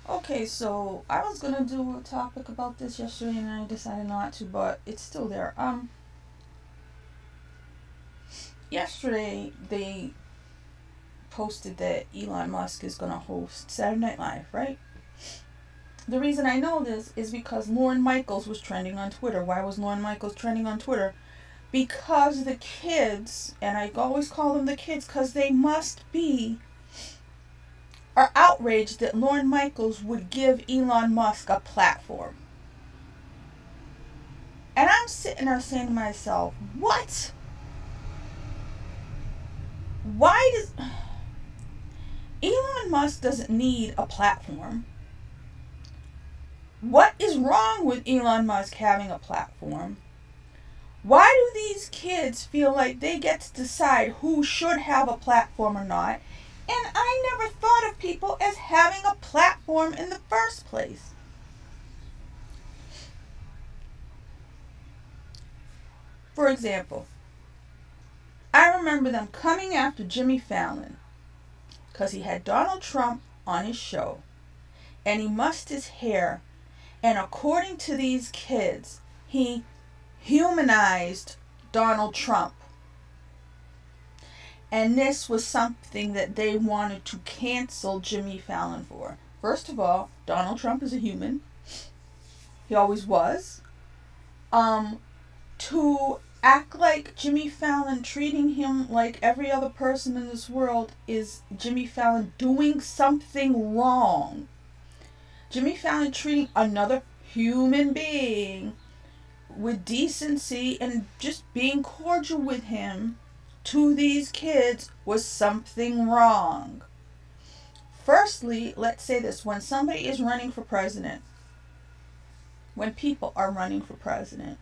Okay, so I was gonna do a topic about this yesterday and I decided not to, but it's still there. Yesterday they posted that Elon Musk is gonna host Saturday Night Live, right? The reason I know this is because Lorne Michaels was trending on Twitter. Why was Lorne Michaels trending on Twitter? Because the kids, and I always call them the kids because they must be, are outraged that Lorne Michaels would give Elon Musk a platform. And I'm sitting there saying to myself, what? Why does Elon Musk doesn't need a platform? What is wrong with Elon Musk having a platform? Why do these kids feel like they get to decide who should have a platform or not? And I never thought of people as having a platform in the first place. For example, I remember them coming after Jimmy Fallon because he had Donald Trump on his show and he mussed his hair, and according to these kids, he humanized Donald Trump. And this was something that they wanted to cancel Jimmy Fallon for. First of all, Donald Trump is a human. He always was. To act like Jimmy Fallon treating him like every other person in this world is Jimmy Fallon doing something wrong. Jimmy Fallon treating another human being with decency and just being cordial with him to these kids was something wrong. Firstly, let's say this. When somebody is running for president, when people are running for president,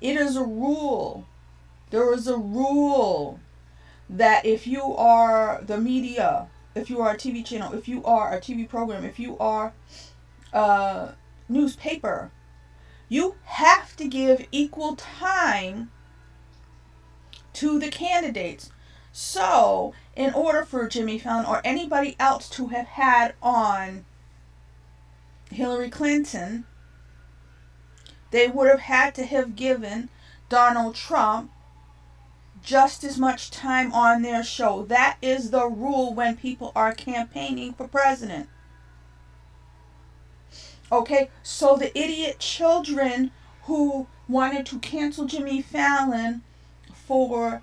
it is a rule. There is a rule that if you are the media, if you are a TV channel, if you are a TV program, if you are a newspaper, you have to give equal time to the candidates. So, in order for Jimmy Fallon or anybody else to have had on Hillary Clinton, they would have had to have given Donald Trump just as much time on their show. That is the rule when people are campaigning for president. Okay, so the idiot children who wanted to cancel Jimmy Fallon for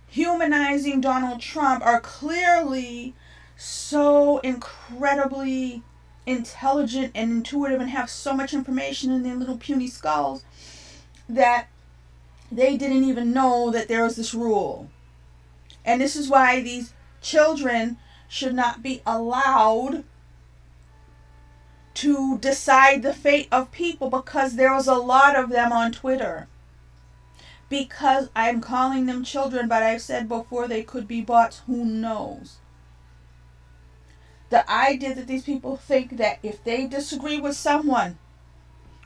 humanizing Donald Trump are clearly so incredibly intelligent and intuitive and have so much information in their little puny skulls that they didn't even know that there was this rule. And this is why these children should not be allowed to decide the fate of people, because there was a lot of them on Twitter. Because I'm calling them children, but I've said before they could be bots, who knows? The idea that these people think that if they disagree with someone,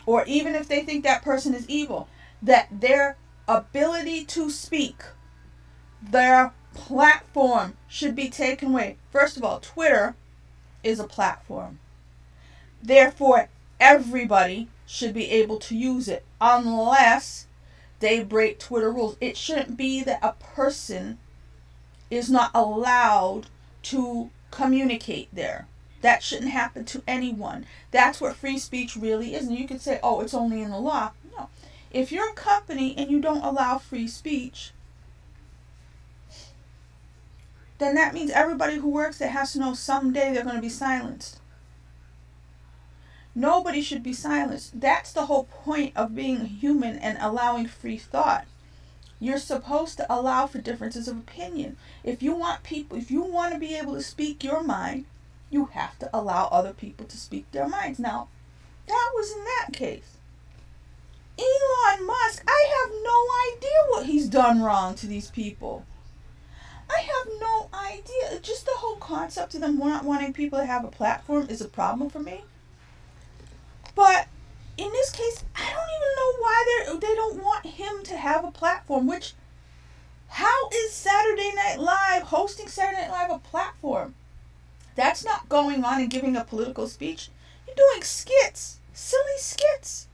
or even if they think that person is evil, that their ability to speak, their platform should be taken away. First of all, Twitter is a platform. Therefore, everybody should be able to use it unless they break Twitter rules. It shouldn't be that a person is not allowed to communicate there. That shouldn't happen to anyone. That's what free speech really is. And you could say, oh, it's only in the law. No. If you're a company and you don't allow free speech, then that means everybody who works there has to know someday they're going to be silenced. Nobody should be silenced. That's the whole point of being human and allowing free thought. You're supposed to allow for differences of opinion. If you want to be able to speak your mind, you have to allow other people to speak their minds. Now, that was in that case. Elon Musk, I have no idea what he's done wrong to these people. I have no idea. Just the whole concept of them not wanting people to have a platform is a problem for me. But in this case, I don't even know why they don't want him to have a platform. Which, how is Saturday Night Live, hosting Saturday Night Live, a platform? That's not going on and giving a political speech. You're doing skits, silly skits.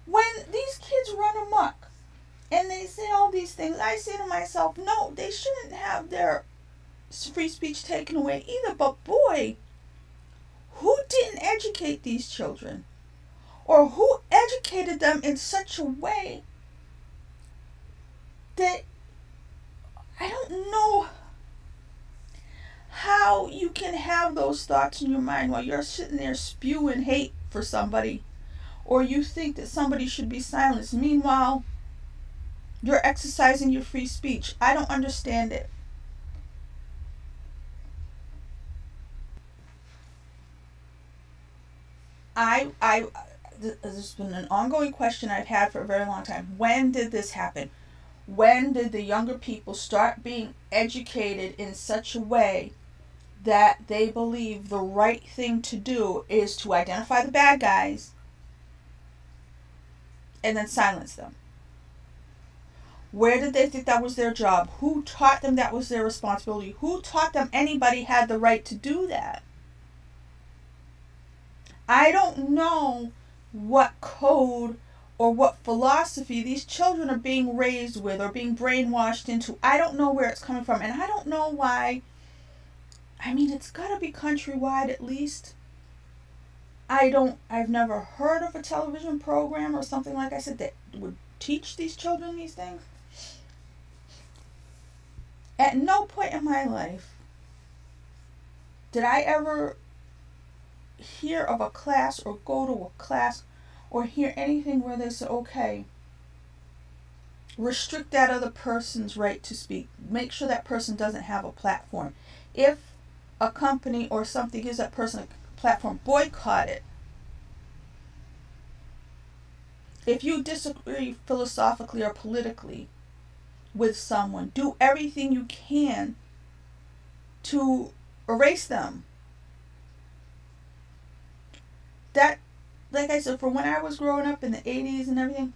When these kids run amok and they say all these things, I say to myself, no, they shouldn't have their free speech taken away either. But boy, who didn't educate these children? Or who educated them in such a way that I don't know how you can have those thoughts in your mind while you're sitting there spewing hate for somebody, or you think that somebody should be silenced. Meanwhile, you're exercising your free speech. I don't understand it. This has been an ongoing question I've had for a very long time. When did this happen? When did the younger people start being educated in such a way that they believe the right thing to do is to identify the bad guys and then silence them? Where did they think that was their job? Who taught them that was their responsibility? Who taught them anybody had the right to do that? I don't know what code or what philosophy these children are being raised with or being brainwashed into. I don't know where it's coming from, and I don't know why. I mean, it's got to be countrywide at least. I've never heard of a television program or something, like I said, that would teach these children these things. At no point in my life did I ever hear of a class or go to a class or hear anything where they said, okay, restrict that other person's right to speak. Make sure that person doesn't have a platform. If a company or something gives that person a platform, boycott it. If you disagree philosophically or politically with someone, do everything you can to erase them. That, like I said, from when I was growing up in the 80s and everything,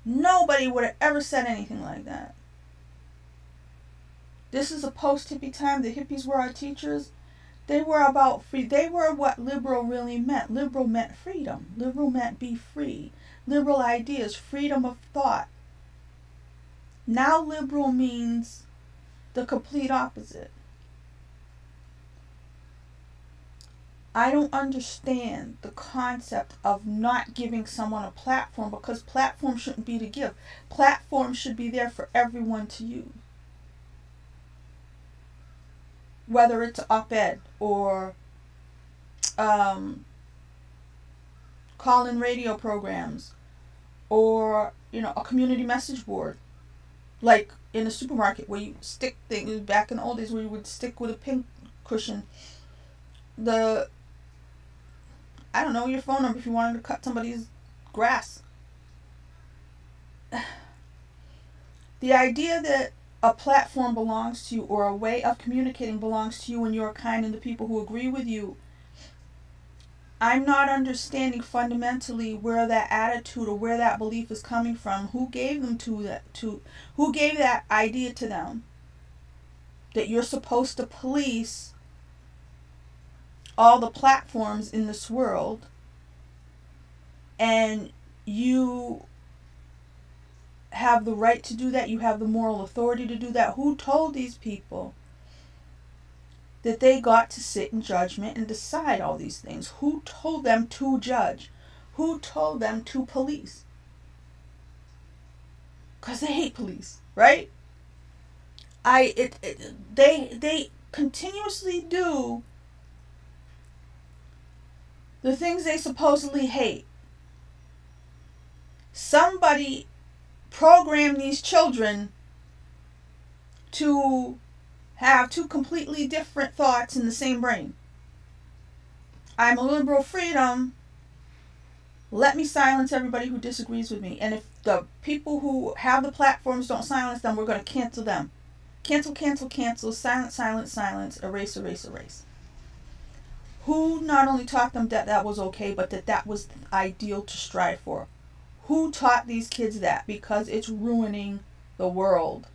nobody would have ever said anything like that. This is a post-hippie time. The hippies were our teachers. They were about free. They were what liberal really meant. Liberal meant freedom. Liberal meant be free. Liberal ideas, freedom of thought. Now liberal means the complete opposite. I don't understand the concept of not giving someone a platform, because platform shouldn't be to give. Platform should be there for everyone to use. Whether it's op-ed or call-in radio programs or, a community message board. Like in a supermarket where you stick things, back in the old days where you would stick with a pin cushion your phone number if you wanted to cut somebody's grass. The idea that a platform belongs to you or a way of communicating belongs to you and your kind and the people who agree with you, I'm not understanding fundamentally where that attitude or where that belief is coming from. Who gave them who gave that idea to them? That you're supposed to police all the platforms in this world, and you have the right to do that, you have the moral authority to do that. Who told these people that they got to sit in judgment and decide all these things? Who told them to judge? Who told them to police? Because they hate police, right? They continuously do the things they supposedly hate. Somebody programmed these children to have two completely different thoughts in the same brain. I'm a liberal freedom. Let me silence everybody who disagrees with me. And if the people who have the platforms don't silence them, we're going to cancel them. Cancel, cancel, cancel. Silence, silence, silence. Erase, erase, erase. Who not only taught them that that was okay, but that was ideal to strive for? Who taught these kids that? Because it's ruining the world.